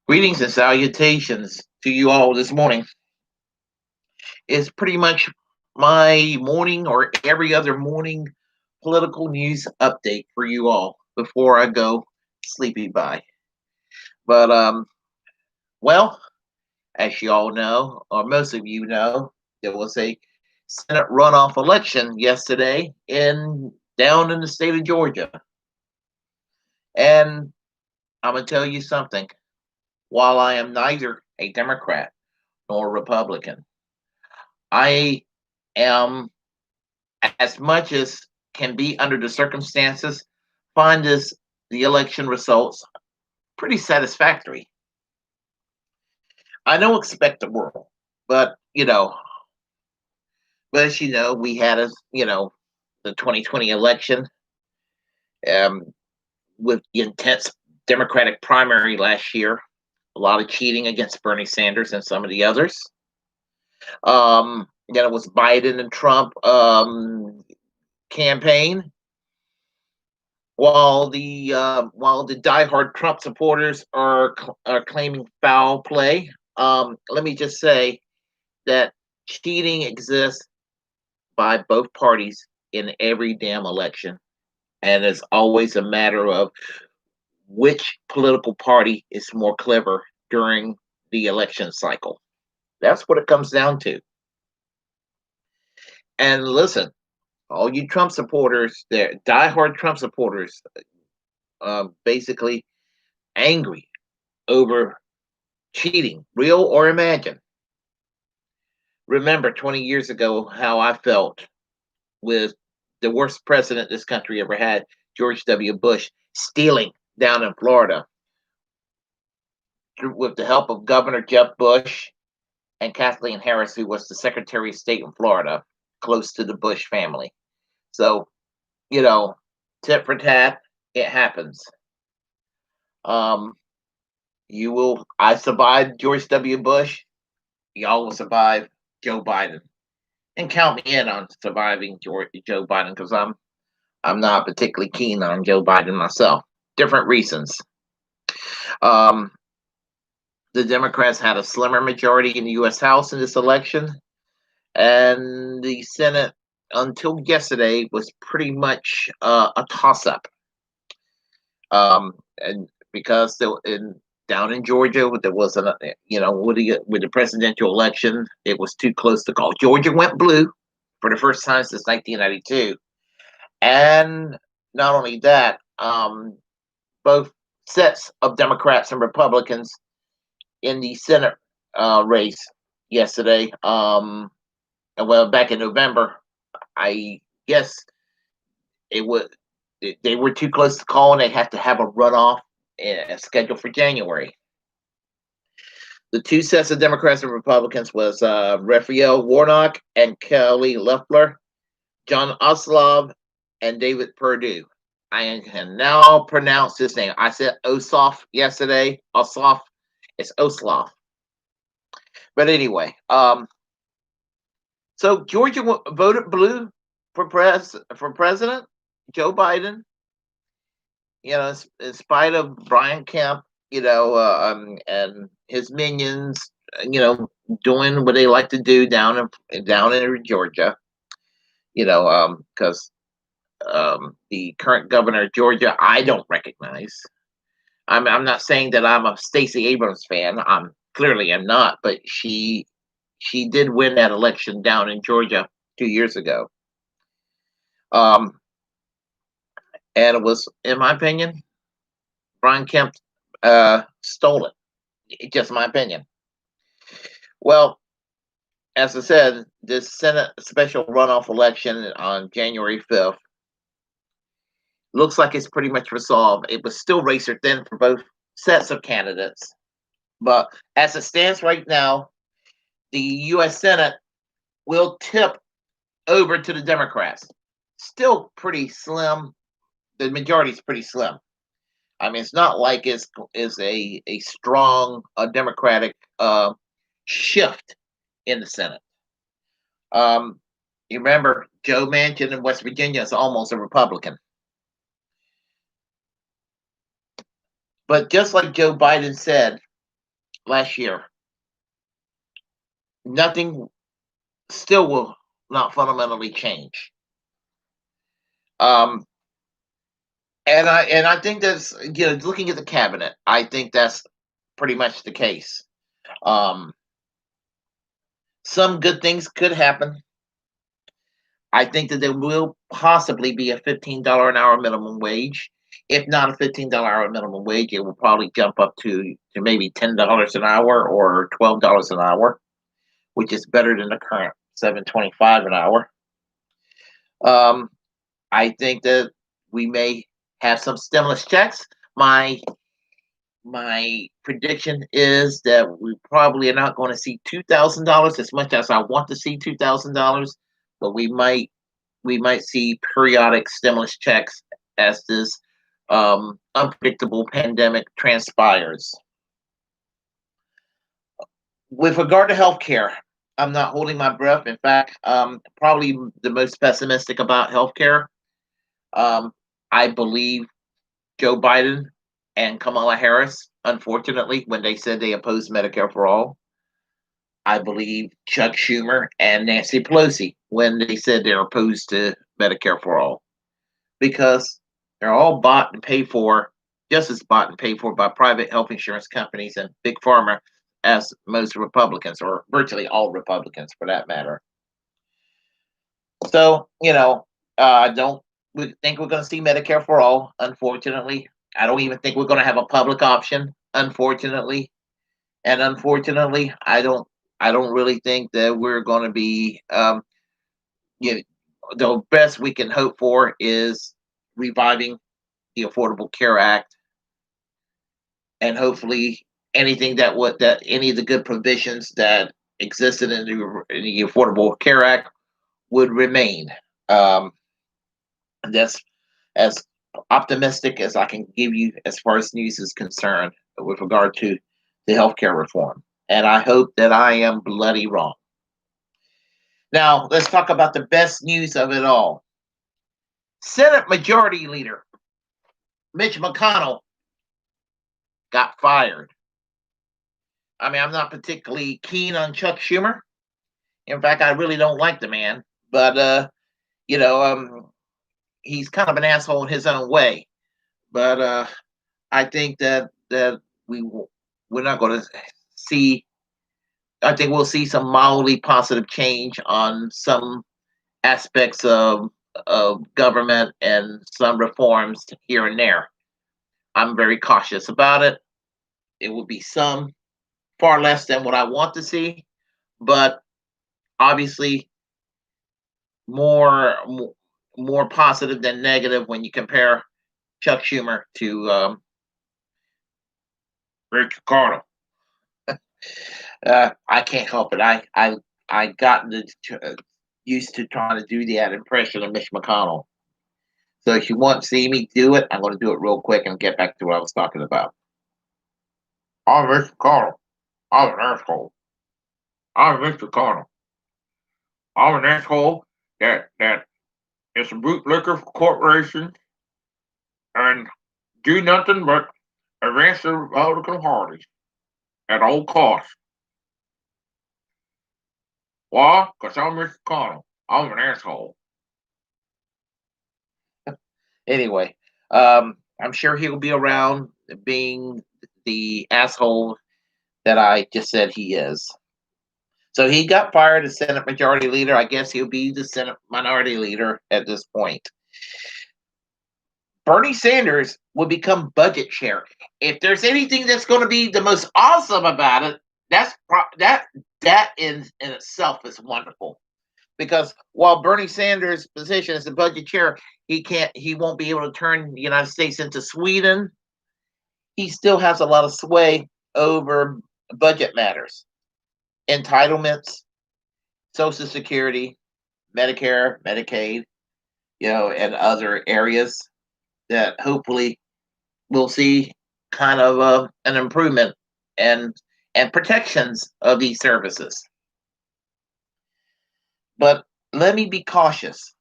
Greetings and salutations to you all this morning. It's pretty much my morning or every other morning political news update for you all before I go sleepy bye. But well, as you all know, or most of you know, there was a Senate runoff election yesterday in down in the state of Georgia. And I'm gonna tell you something. While I am neither a Democrat nor a Republican, I am, as much as can be under the circumstances, find the election results pretty satisfactory. I don't expect the world, but as you know, we had the 2020 election um, with the intense Democratic primary last year, a lot of cheating against Bernie Sanders and some of the others. Then it was Biden and Trump campaign, while the diehard Trump supporters are claiming foul play. Let me just say that cheating exists by both parties in every damn election, and it's always a matter of which political party is more clever during the election cycle. That's what it comes down to. And listen, all you Trump supporters, they're diehard Trump supporters, basically angry over cheating, real or imagined. Remember 20 years ago how I felt with the worst president this country ever had, George W. Bush, stealing down in Florida with the help of Governor Jeb Bush and Kathleen Harris, who was the Secretary of State in Florida, close to the Bush family. So, you know, tit for tat, it happens. Um, I survived George W. Bush. Y'all will survive Joe Biden. And count me in on surviving Joe Biden because I'm not particularly keen on Joe Biden myself. Different reasons. Um, the Democrats had a slimmer majority in the U.S. House in this election, and the Senate until yesterday was pretty much a toss-up. And because down in Georgia, there was with the presidential election, it was too close to call. Georgia went blue for the first time since 1992. And not only that, both sets of Democrats and Republicans in the Senate race yesterday, well, back in November, I guess it was they were too close to call, and they had to have a runoff scheduled for January. The two sets of Democrats and Republicans was Raphael Warnock and Kelly Loeffler, John Ossoff and David Perdue. I can now pronounce his name. I said Ossoff yesterday. Ossoff. It's Osloff. But anyway, so Georgia voted blue for president Joe Biden. In spite of Brian Kemp, and his minions, doing what they like to do down in Georgia. Because the current governor of Georgia, I don't recognize. I'm not saying that I'm a Stacey Abrams fan. I'm clearly am not, but she did win that election down in Georgia 2 years ago. Um, and it was, in my opinion, Brian Kemp stole it. Just my opinion. Well, as I said, this Senate special runoff election on January 5th looks like it's pretty much resolved. It was still racer thin for both sets of candidates. But as it stands right now, the U.S. Senate will tip over to the Democrats. Still pretty slim. The majority is pretty slim. I mean, it's not like it's a strong Democratic shift in the Senate. You remember Joe Manchin in West Virginia is almost a Republican. But just like Joe Biden said last year, nothing still will not fundamentally change. Um, and I think that's, looking at the cabinet, I think that's pretty much the case. Um, some good things could happen. I think that there will possibly be a $15 an hour minimum wage. If not a $15 hour minimum wage, it will probably jump up to maybe $10 an hour or $12 an hour, which is better than the current 7.25 an hour. Um, I think that we may have some stimulus checks. My prediction is that we probably are not going to see $2,000 as much as I want to see $2,000, but we might see periodic stimulus checks as this unpredictable pandemic transpires. With regard to healthcare, I'm not holding my breath. In fact, probably the most pessimistic about healthcare. Um, I believe Joe Biden and Kamala Harris, unfortunately, when they said they opposed Medicare for all. I believe Chuck Schumer and Nancy Pelosi when they said they're opposed to Medicare for all, because they're all bought and paid for, just as bought and paid for by private health insurance companies and big pharma as most Republicans, or virtually all Republicans for that matter. So, I don't think we're going to see Medicare for all, unfortunately. I don't even think we're going to have a public option, unfortunately. And unfortunately, I don't really think that we're going to be, you know, the best we can hope for is reviving the Affordable Care Act, and hopefully anything that any of the good provisions that existed in the Affordable Care Act would remain. Um, that's as optimistic as I can give you as far as news is concerned with regard to the healthcare reform. And I hope that I am bloody wrong. Now, let's talk about the best news of it all. Senate Majority Leader Mitch McConnell got fired. I mean, I'm not particularly keen on Chuck Schumer. In fact, I really don't like the man, but you know, he's kind of an asshole in his own way. But I think that we're not going to see. I think we'll see some mildly positive change on some aspects of government and some reforms here and there. I'm very cautious about it. It will be some, far less than what I want to see, but obviously more more positive than negative when you compare Chuck Schumer to Rick McConnell. I can't help it. I got used to trying to do that impression of Mitch McConnell. So if you want to see me do it, I'm going to do it real quick and get back to what I was talking about. I'm Mitch McConnell. I'm an asshole. I'm Mitch McConnell. I'm an asshole that is a bootlicker for corporations and do nothing but advance the Republican Party at all costs. Why? Because I'm Mitch McConnell. I'm an asshole. Anyway, I'm sure he'll be around being the asshole that I just said he is. So he got fired as Senate Majority Leader. I guess he'll be the Senate Minority Leader at this point. Bernie Sanders will become budget chair. If there's anything that's going to be the most awesome about it, that in itself is wonderful. Because while Bernie Sanders' position as the budget chair, he won't be able to turn the United States into Sweden. He still has a lot of sway over budget matters, entitlements, Social Security, Medicare, Medicaid, and other areas that hopefully we'll see kind of an improvement and protections of these services. But let me be cautious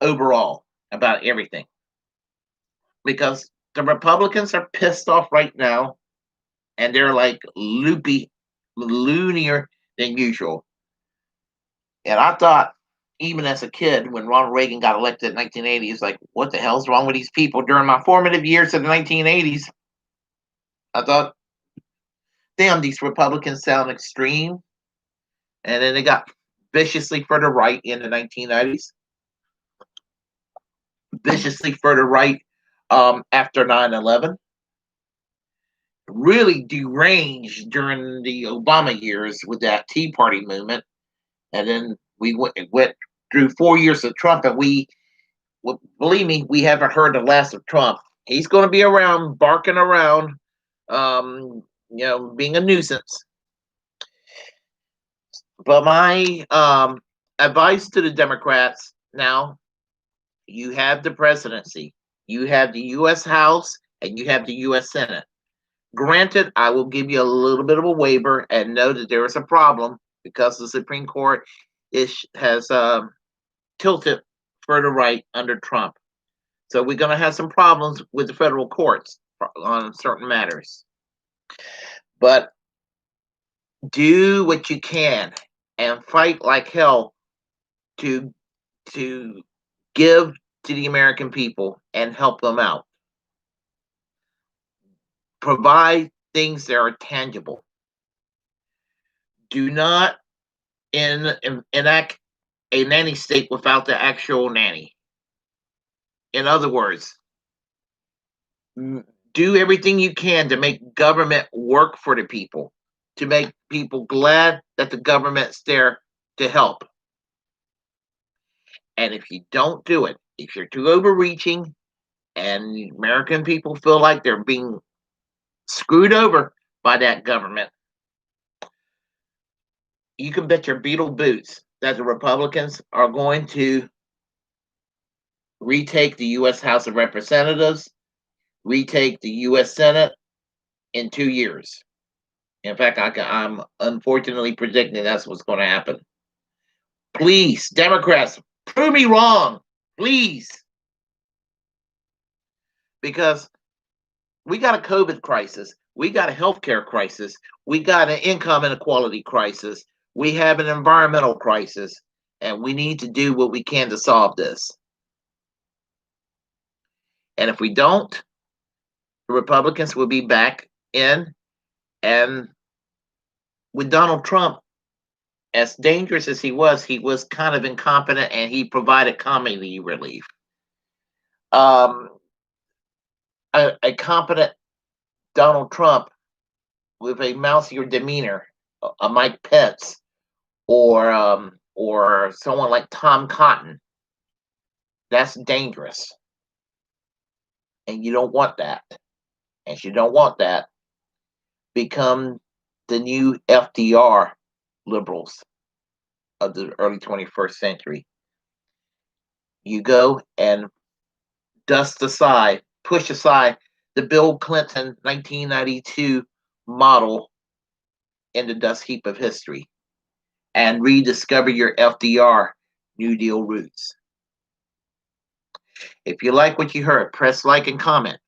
overall about everything, because the Republicans are pissed off right now and they're like loonier than usual. And I thought, even as a kid, when Ronald Reagan got elected in 1980, it's like, what the hell's wrong with these people? During my formative years of the 1980s, I thought, damn, these Republicans sound extreme. And then they got viciously further right in the 1990s, viciously further right after 9/11, really deranged during the Obama years with that Tea Party movement. And then we went through 4 years of Trump, and believe me, we haven't heard the last of Trump. He's going to be around, barking around, being a nuisance. But my advice to the Democrats now: you have the presidency, you have the U.S. House, and you have the U.S. Senate. Granted, I will give you a little bit of a waiver and know that there is a problem because the Supreme Court has tilted further right under Trump. So we're going to have some problems with the federal courts on certain matters. But do what you can and fight like hell to give to the American people and help them out. Provide things that are tangible. Do not enact a nanny state without the actual nanny. In other words, do everything you can to make government work for the people, to make people glad that the government's there to help. And if you don't do it, if you're too overreaching and the American people feel like they're being screwed over by that government, you can bet your beetle boots that the Republicans are going to retake the U.S. House of Representatives, retake the U.S. Senate in 2 years. In fact, I'm unfortunately predicting that's what's going to happen. Please, Democrats, prove me wrong, please. Because we got a COVID crisis. We got a healthcare crisis. We got an income inequality crisis. We have an environmental crisis. And we need to do what we can to solve this. And if we don't, the Republicans will be back in. And with Donald Trump, as dangerous as he was kind of incompetent, and he provided comedy relief. A competent Donald Trump with a mousier demeanor, a Mike Pence, or someone like Tom Cotton, that's dangerous, and you don't want that. And you don't want that, become the new FDR liberals of the early 21st century. You go and push aside the Bill Clinton 1992 model in the dust heap of history and rediscover your FDR New Deal roots. If you like what you heard, press like and comment.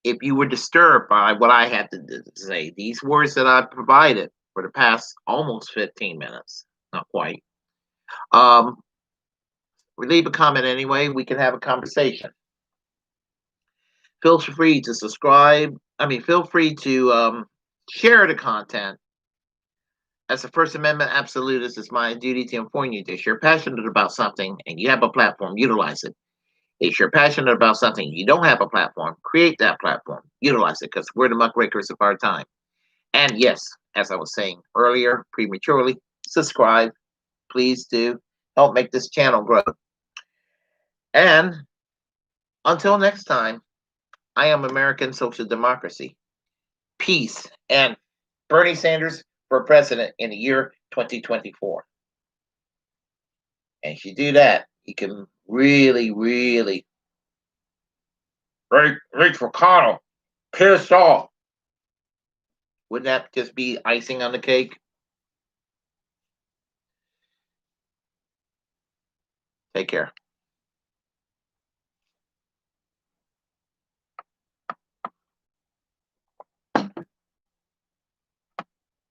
If you were disturbed by what I had to say, these words that I provided for the past almost 15 minutes, not quite, leave a comment anyway. We can have a conversation. Feel free to subscribe. Feel free to share the content. As a First Amendment absolutist, it's my duty to inform you that if you're passionate about something and you have a platform, utilize it. If you're passionate about something, you don't have a platform, create that platform, utilize it, because we're the muckrakers of our time. And yes, as I was saying earlier, prematurely, subscribe. Please do. Help make this channel grow. And until next time, I am American Social Democracy. Peace. And Bernie Sanders for president in the year 2024. And if you do that, you can really, really Mitch McConnell pissed off. Wouldn't that just be icing on the cake? Take care.